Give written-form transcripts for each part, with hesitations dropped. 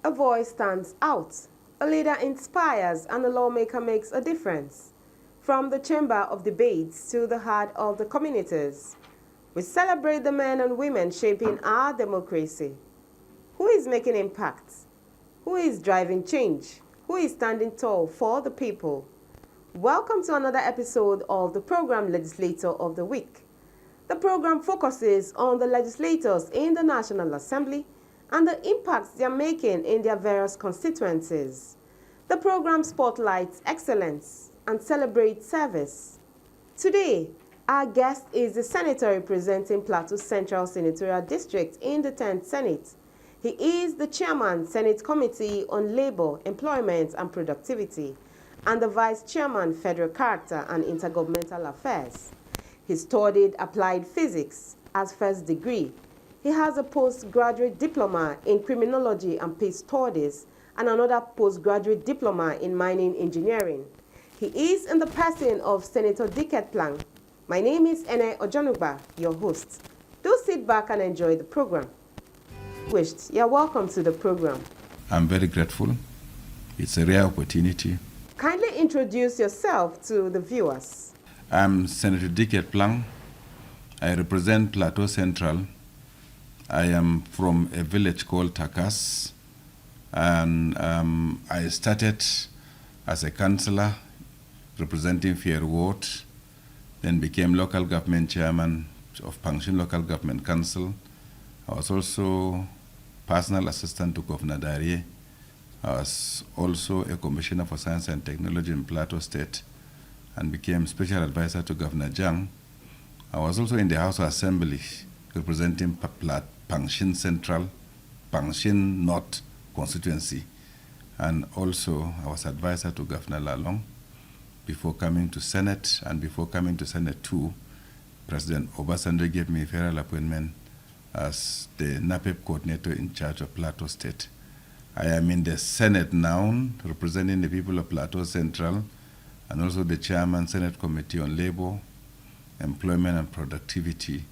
A voice stands out, a leader inspires, and a lawmaker makes a difference. From the chamber of debates to the heart of the communities, we celebrate the men and women shaping our democracy. Who is making impact? Who is driving change? Who is standing tall for the people? Welcome to another episode of the program Legislator of the Week. The program focuses on the legislators in the National Assembly and the impacts they are making in their various constituencies. The program spotlights excellence and celebrates service. Today, our guest is the senator representing Plateau Central Senatorial District in the 10th Senate. He is the chairman, Senate Committee on Labor, Employment and Productivity, and the vice chairman, Federal Character and Intergovernmental Affairs. He studied applied physics as first degree. He has a postgraduate diploma in criminology and peace studies and another postgraduate diploma in mining engineering. He is in the person of Senator Diket Plang. My name is NTA, your host. Do sit back and enjoy the program. You're welcome to the program. I'm very grateful. It's a rare opportunity. Kindly introduce yourself to the viewers. I'm Senator Diket Plang. I represent Plateau Central. I am from a village called Takas, and I started as a councillor representing Fair Ward, then became local government chairman of Pang Local Government Council. I was also personal assistant to Governor Darie. I was also a commissioner for science and technology in Plateau State and became special advisor to Governor Jang. I was also in the House of Assembly representing Pangshin Central, Pangshin North constituency, and also I was advisor to Governor Lalong before coming to Senate, and before coming to Senate too, President Obasanjo gave me a federal appointment as the NAPEP coordinator in charge of Plateau State. I am in the Senate now, representing the people of Plateau Central, and also the chairman, Senate Committee on Labor, Employment and Productivity,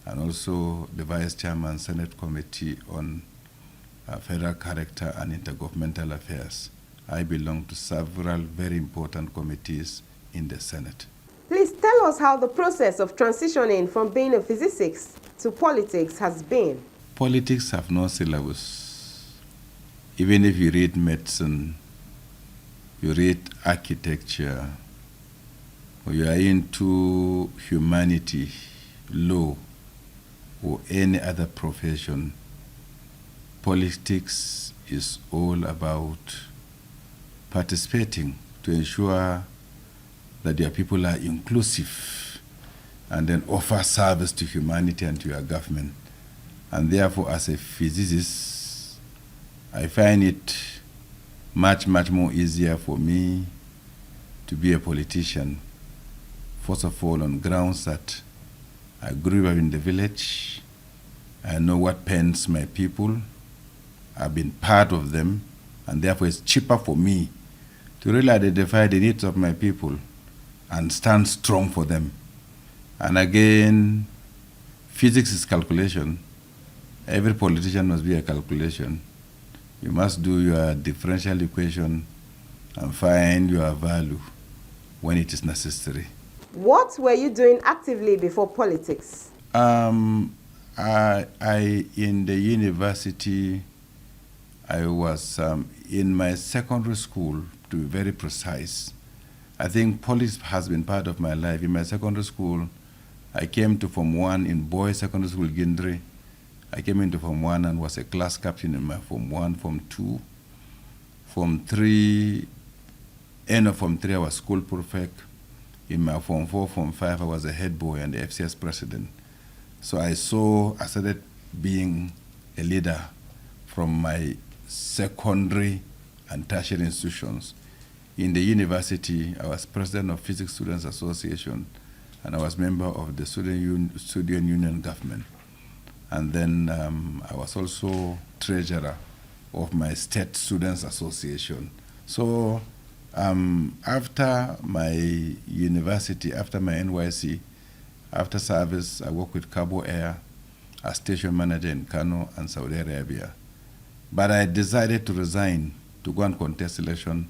and also the vice chairman, Senate Committee on Federal Character and Intergovernmental Affairs. I belong to several very important committees in the Senate. Please tell us how the process of transitioning from being a physicist to politics has been. Politics have no syllabus. Even if you read medicine, you read architecture, or you are into humanity, law, or any other profession, politics is all about participating to ensure that your people are inclusive and then offer service to humanity and to your government. And therefore, as a physicist, I find it much more easier for me to be a politician. First of all, on grounds that I grew up in the village, I know what pains my people, I've been part of them, and therefore it's cheaper for me to really identify the needs of my people and stand strong for them. And again, physics is calculation. Every politician must be a calculation. You must do your differential equation and find your value when it is necessary. What were you doing actively before politics? In the university, I was in my secondary school, to be very precise. I think politics has been part of my life. In my secondary school, I came to Form 1 in Boys Secondary School, Gindri. I came into Form 1 and was a class captain in my Form 1, Form 2. Form 3, end of Form 3, I was school prefect. In my Form 4, Form 5, I was a head boy and the FCS president. So I started being a leader from my secondary and tertiary institutions. In the university, I was president of Physics Students Association, and I was member of the Student Union government. And then I was also treasurer of my state students association. So after my university, after my NYC, after service, I worked with Cabo Air as station manager in Kano and Saudi Arabia. But I decided to resign to go and contest election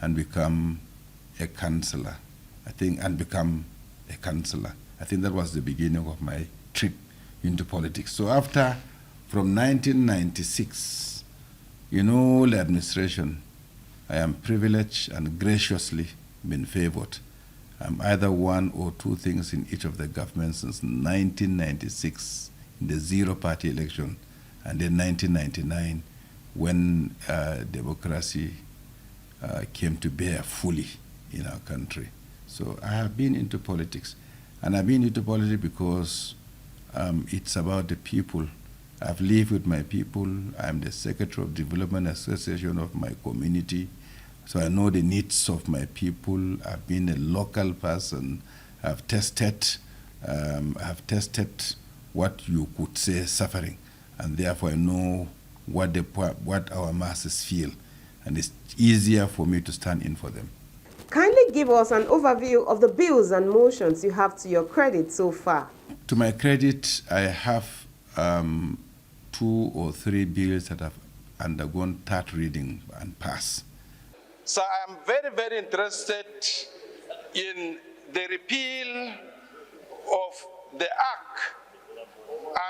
and become a councillor. I think that was the beginning of my trip into politics. So from 1996, in all administration, I am privileged and graciously been favored. I'm either one or two things in each of the governments since 1996 in the zero-party election, and then 1999 when democracy came to bear fully in our country. So I have been into politics, and I've been into politics because it's about the people. I've lived with my people. I'm the Secretary of Development Association of my community, so I know the needs of my people. I've been a local person. I've tested what you could say suffering, and therefore I know what our masses feel, and it's easier for me to stand in for them. Kindly give us an overview of the bills and motions you have to your credit so far. To my credit, I have 2 or 3 bills that have undergone third reading and pass. So I'm very, very interested in the repeal of the Act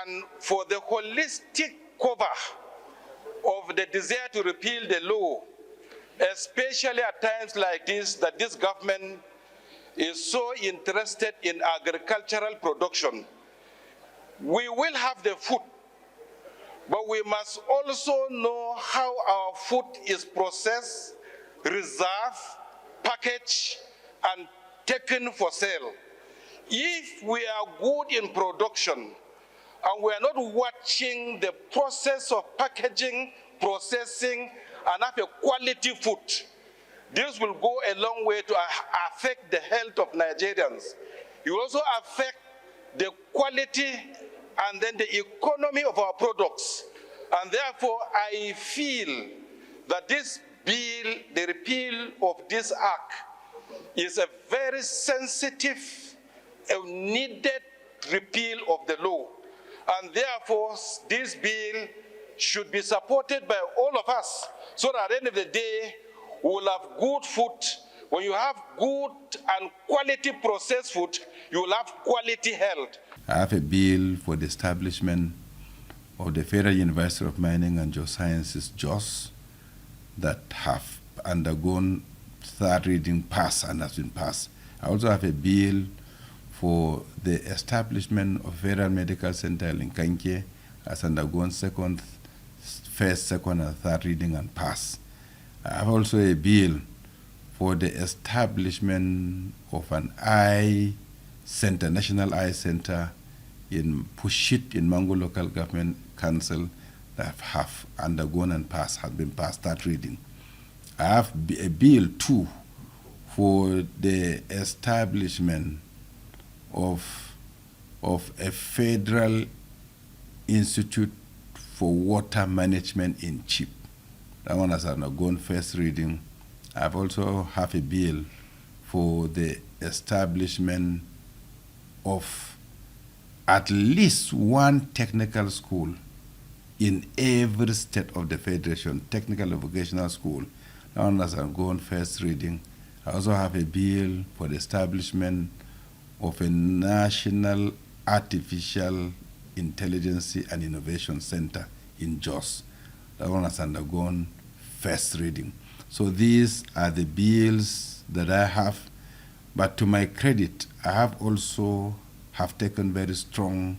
and for the holistic cover of the desire to repeal the law, especially at times like this, that this government is so interested in agricultural production. We will have the food, but we must also know how our food is processed, reserved, packaged, and taken for sale. If we are good in production, and we are not watching the process of packaging, processing, and have a quality food, this will go a long way to affect the health of Nigerians. It will also affect the quality and then the economy of our products. And therefore, I feel that this bill, the repeal of this act, is a very sensitive and needed repeal of the law. And therefore, this bill should be supported by all of us, so that at the end of the day, we will have good food. When you have good and quality processed food, you will have quality health. I have a bill for the establishment of the Federal University of Mining and Geosciences, JOS, that have undergone third reading pass and has been passed. I also have a bill for the establishment of Federal Medical Center in Kanke, has undergone first, second, and third reading and pass. I have also a bill for the establishment of an eye center, National Eye Center in Pushit in Mango Local Government Council that have undergone and passed, have been passed third reading. I have a bill too for the establishment of a Federal Institute for Water Management in Chip. That one has undergone first reading. I've also have a bill for the establishment of at least one technical school in every state of the Federation, technical and vocational school. That one has undergone first reading. I also have a bill for the establishment of a National Artificial Intelligence and Innovation Center in Jos. That one has undergone first reading. So these are the bills that I have. But to my credit, I have also taken very strong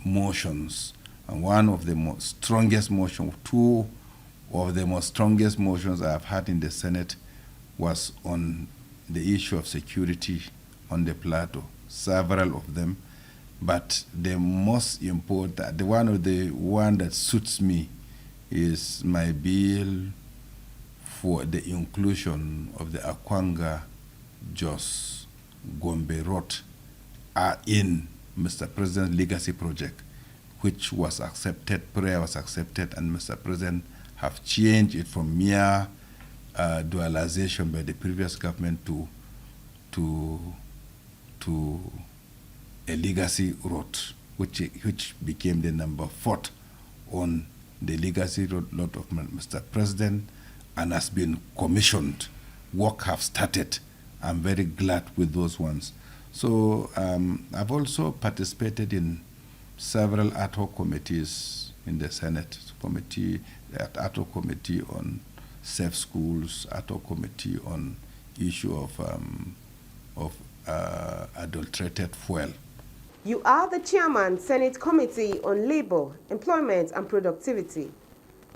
motions. And one of the most strongest motions, two of the most strongest motions I have had in the Senate was on the issue of security on the Plateau, several of them. But the most important, the one that suits me is my bill for the inclusion of the Akwanga Jos Gombe Road in Mr. President's legacy project, which was accepted, prayer was accepted, and Mr. President have changed it from mere dualization by the previous government to a legacy road, which became the number 4 on the legacy lot of Mr. President and has been commissioned. Work have started. I'm very glad with those ones. So I've also participated in several ad hoc committees in the Senate, ad hoc committee on safe schools, ad hoc committee on issue of adulterated fuel. You are the Chairman, Senate Committee on Labor, Employment and Productivity.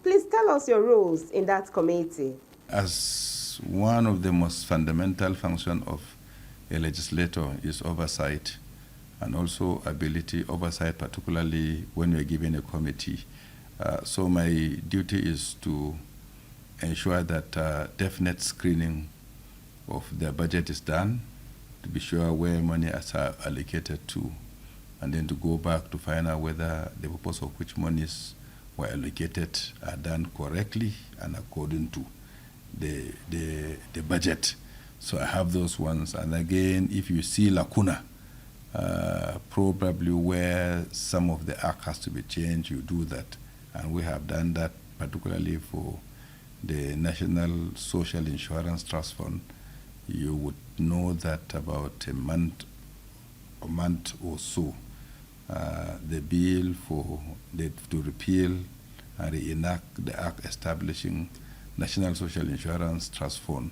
Please tell us your roles in that committee. As one of the most fundamental functions of a legislator is oversight, and also ability oversight, particularly when you're given a committee. So my duty is to ensure that definite screening of their budget is done, to be sure where money is allocated to, and then to go back to find out whether the purpose of which monies were allocated are done correctly and according to the budget. So I have those ones. And again, if you see lacuna, probably where some of the act has to be changed, you do that. And we have done that, particularly for the National Social Insurance Trust Fund. You would know that about a month or so, the bill to repeal and reenact the act establishing National Social Insurance Trust Fund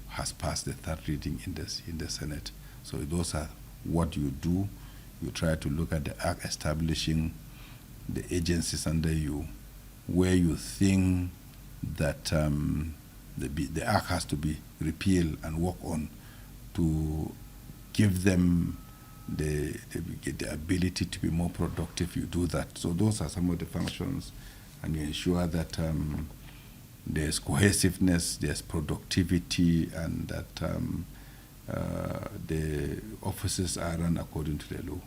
has passed the third reading in the Senate. So those are what you do. You try to look at the act establishing the agencies under you, where you think that the act has to be repealed and work on to give them the ability to be more productive. You do that. So those are some of the functions, and you ensure that there's cohesiveness, there's productivity, and that the offices are run according to the law.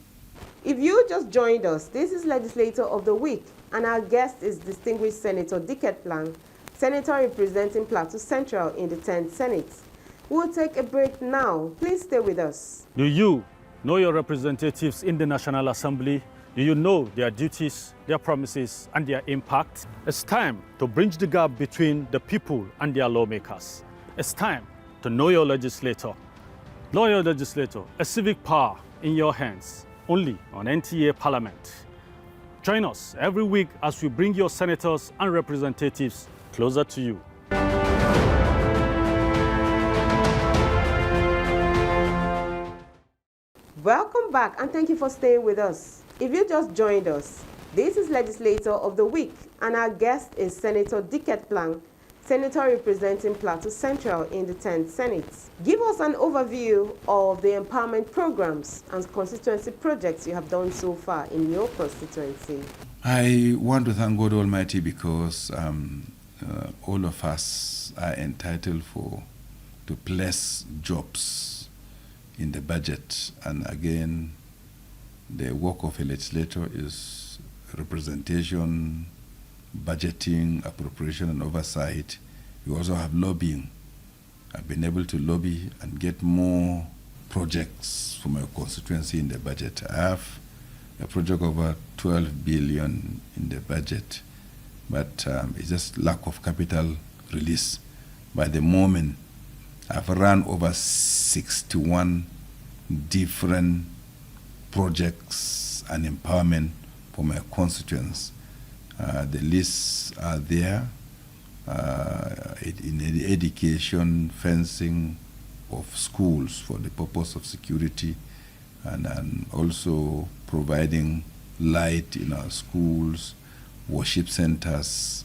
If you just joined us, this is Legislator of the Week, and our guest is distinguished Senator Diket Plang, Senator representing Plateau Central in the 10th Senate. We'll take a break now. Please stay with us. Do you know your representatives in the National Assembly? Do you know their duties, their promises, and their impact? It's time to bridge the gap between the people and their lawmakers. It's time to know your legislator. Know your legislator, a civic power in your hands, only on NTA Parliament. Join us every week as we bring your senators and representatives closer to you. Welcome back, and thank you for staying with us. If you just joined us, this is Legislator of the Week, and our guest is Senator Diket Plang, Senator representing Plateau Central in the 10th Senate. Give us an overview of the empowerment programs and constituency projects you have done so far in your constituency. I want to thank God Almighty because all of us are entitled to place jobs in the budget. And again, the work of a legislator is representation, budgeting, appropriation, and oversight. You also have lobbying. I've been able to lobby and get more projects for my constituency in the budget. I have a project over 12 billion in the budget, but it's just lack of capital release. By the moment, I've run over 61 different projects and empowerment for my constituents. The lists are there in education, fencing of schools for the purpose of security, and also providing light in our schools, worship centers,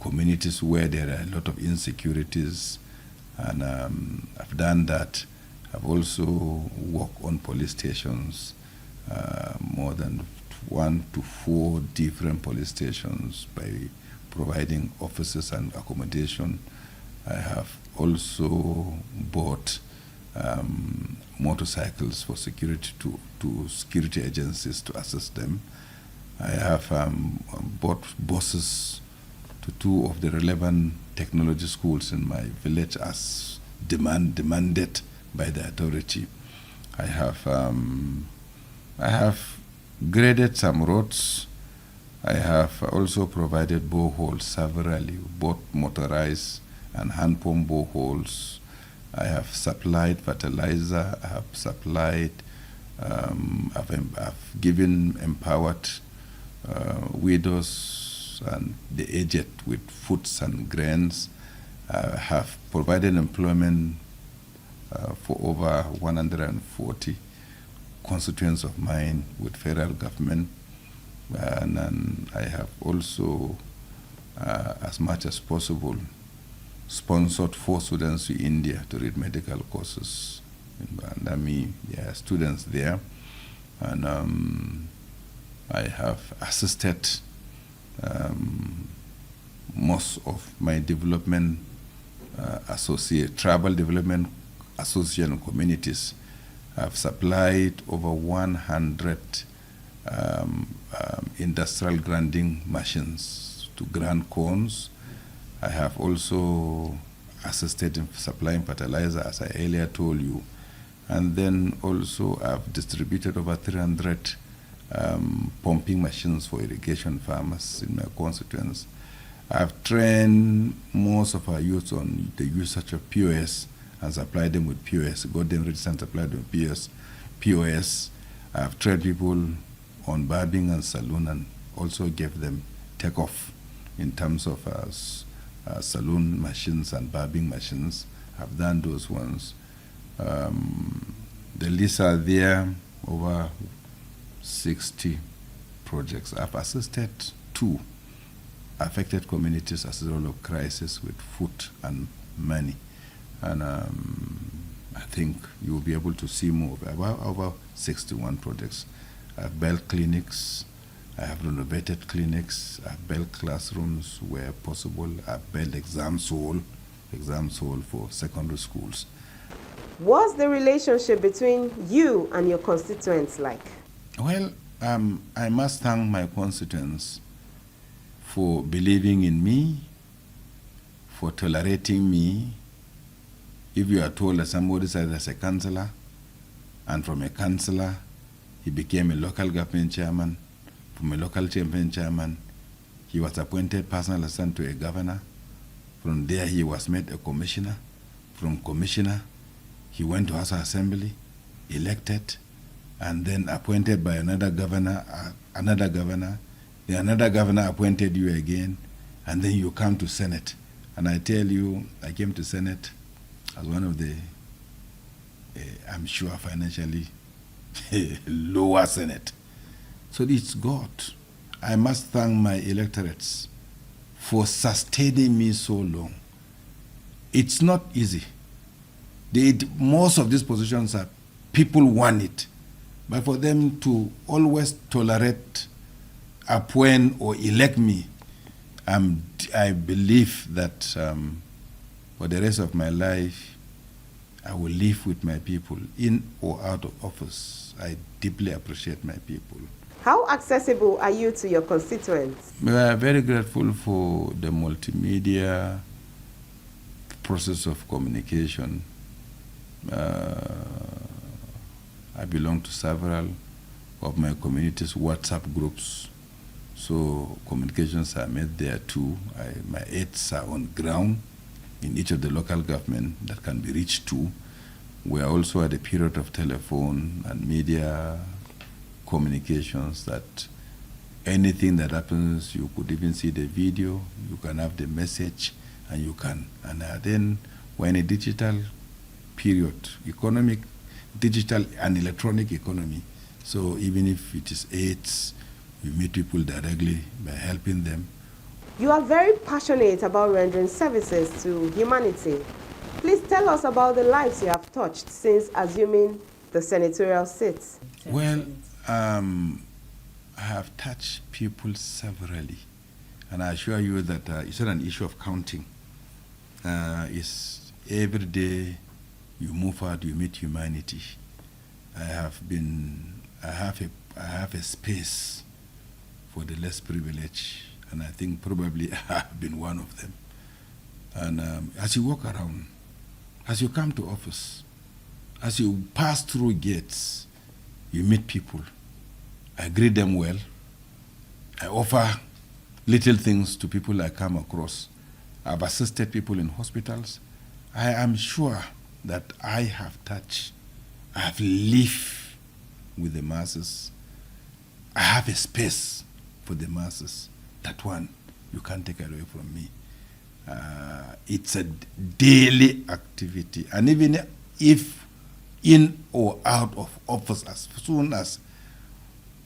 communities where there are a lot of insecurities, and I've done that. I've also worked on police stations, more than 1 to 4 different police stations by providing offices and accommodation. I have also bought motorcycles for security to security agencies to assist them. I have bought buses to 2 of the relevant technology schools in my village as demanded by the authority. I have graded some roads. I have also provided boreholes severally, both motorized and hand pump boreholes. I have supplied fertilizer, I have supplied, I've given empowered widows and the aged with foods and grains. I have provided employment for over 140 constituents of mine with federal government. And I have also, as much as possible, sponsored 4 students to India to read medical courses. And students there. And I have assisted most of my development tribal development association communities. I've supplied over 100 industrial grinding machines to grind corns. I have also assisted in supplying fertilizer, as I earlier told you. And then also I've distributed over 300 pumping machines for irrigation farmers in my constituents. I've trained most of our youth on the usage of POS and supplied them with POS, got them registered and supplied them with POS. I've trained people on barbing and saloon and also gave them take-off in terms of saloon machines and barbing machines. I've done those ones. The lists are there, over 60 projects. I've assisted 2 affected communities as a result of crisis with food and money. And I think you will be able to see more, about over 61 projects. I've built clinics, I have renovated clinics, I've built classrooms where possible, I've built exam hall for secondary schools. What's the relationship between you and your constituents like? Well, I must thank my constituents for believing in me, for tolerating me. If you are told that somebody said as a councillor, and from a councillor, he became a local government chairman, from a local government chairman, he was appointed personal assistant to a governor. From there, he was made a commissioner. From commissioner, he went to House of Assembly, elected, and then appointed by another governor, then another governor appointed you again, and then you come to Senate. And I tell you, I came to Senate as one of the, I'm sure, financially lower Senate. So it's God. I must thank my electorates for sustaining me so long. It's not easy. Most of these positions are people want it, but for them to always tolerate, appoint, or elect me, I believe that for the rest of my life, I will live with my people in or out of office. I deeply appreciate my people. How accessible are you to your constituents? We are very grateful for the multimedia process of communication. I belong to several of my community's WhatsApp groups, so communications are made there too. My aides are on ground in each of the local government that can be reached to. We are also at a period of telephone and media communications that anything that happens, you could even see the video, you can have the message, and you can. And then we're in a digital period, economic, digital and electronic economy. So even if it is AIDS, you meet people directly by helping them. You are very passionate about rendering services to humanity. Please tell us about the lives you have touched since assuming the senatorial seat. Well, I have touched people severally, and I assure you that it's not an issue of counting. It's every day you move out, you meet humanity. I have a space for the less privileged, and I think probably I have been one of them. And as you walk around, as you come to office, as you pass through gates, you meet people. I greet them well. I offer little things to people I come across. I've assisted people in hospitals. I am sure that I have touched, I have lived with the masses. I have a space for the masses. That one you can't take away from me. It's a daily activity. And even if in or out of office, as soon as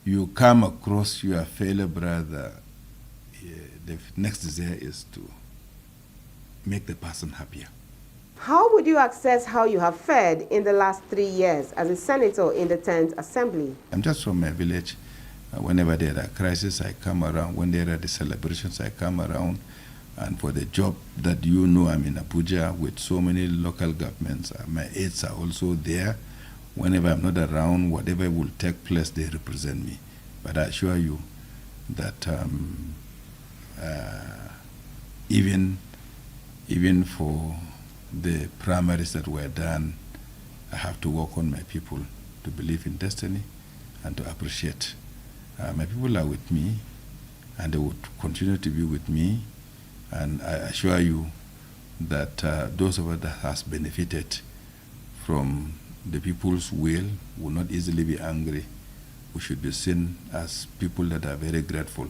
you come across your fellow brother, the next desire is to make the person happier. How would you assess how you have fared in the last 3 years as a senator in the 10th Assembly? I'm just from my village. Whenever there are crises, I come around. When there are the celebrations, I come around. And for the job that you know, I'm in Abuja with so many local governments. My aides are also there. Whenever I'm not around, whatever will take place, they represent me. But I assure you that even for the primaries that were done, I have to work on my people to believe in destiny and to appreciate. My people are with me, and they would continue to be with me. And I assure you that those of us that has benefited from the people's will not easily be angry. We should be seen as people that are very grateful.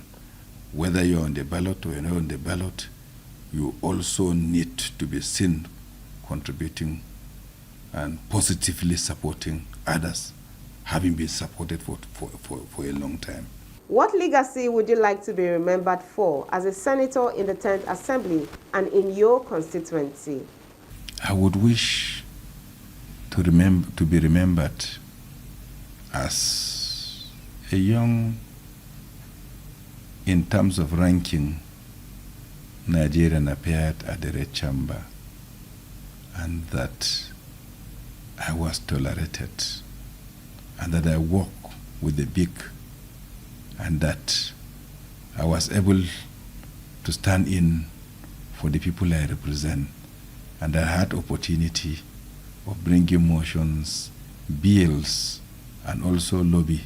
Whether you're on the ballot or you're not on the ballot, you also need to be seen contributing and positively supporting others, having been supported for a long time. What legacy would you like to be remembered for as a senator in the 10th Assembly and in your constituency? I would wish to be remembered as a young, in terms of ranking, Nigerian appeared at the Red Chamber, and that I was tolerated, and that I walk with the big, and that I was able to stand in for the people I represent, and I had opportunity of bringing motions, bills, and also lobby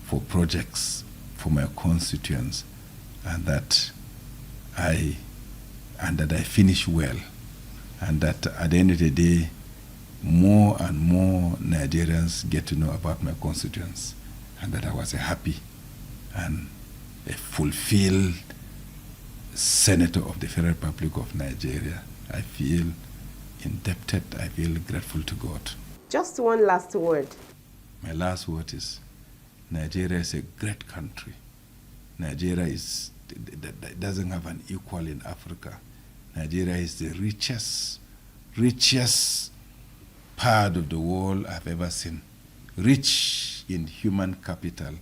for projects for my constituents, and that I finish well, and that at the end of the day, more and more Nigerians get to know about my constituents, and that I was a happy and a fulfilled senator of the Federal Republic of Nigeria. I feel indebted, I feel grateful to God. Just one last word. My last word is, Nigeria is a great country. Nigeria doesn't have an equal in Africa. Nigeria is the richest part of the world I've ever seen. Rich in human capital,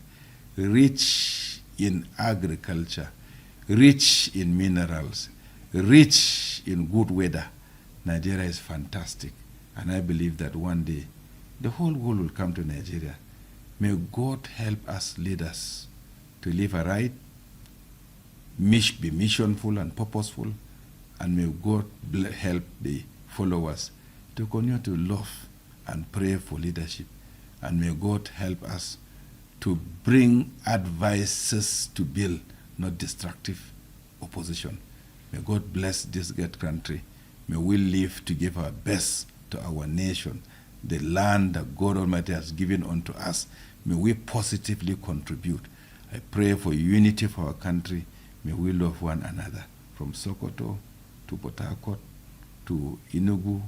rich in agriculture, rich in minerals, rich in good weather. Nigeria is fantastic, and I believe that one day the whole world will come to Nigeria. May God help us leaders to live a right, be missionful and purposeful, and may God help the followers to continue to love and pray for leadership, and may God help us to bring advices to build, not destructive opposition. May God bless this great country. May we live to give our best to our nation, the land that God Almighty has given unto us. May we positively contribute. I pray for unity for our country. May we love one another, from Sokoto to Port Harcourt to Enugu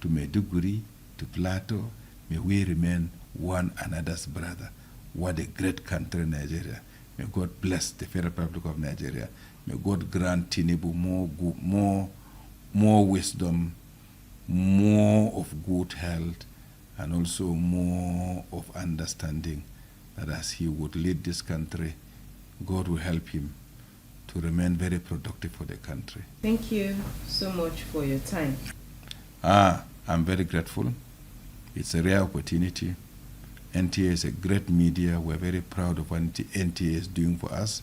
to Maiduguri to Plateau. May we remain one another's brother. What a great country, Nigeria. May God bless the Federal Republic of Nigeria. May God grant Tinubu more wisdom, more of good health, and also more of understanding, that as he would lead this country, God will help him to remain very productive for the country. Thank you so much for your time. I'm very grateful. It's a rare opportunity. NTA is a great media. We're very proud of what NTA is doing for us.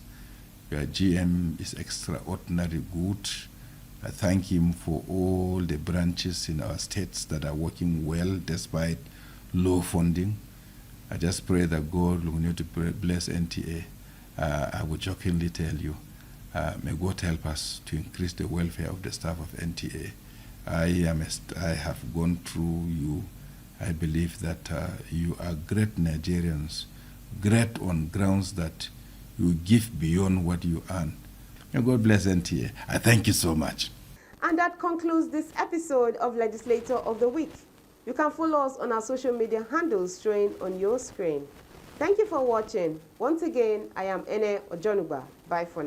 Your GM is extraordinarily good. I thank him for all the branches in our states that are working well despite low funding. I just pray that God will continue to bless NTA I would jokingly tell you, may God help us to increase the welfare of the staff of NTA. I have gone through you. I believe that you are great Nigerians, great on grounds that you give beyond what you earn. May God bless NTA. I thank you so much. And that concludes this episode of Legislator of the Week. You can follow us on our social media handles showing on your screen. Thank you for watching. Once again, I am Ene Ojonuba. Bye for now.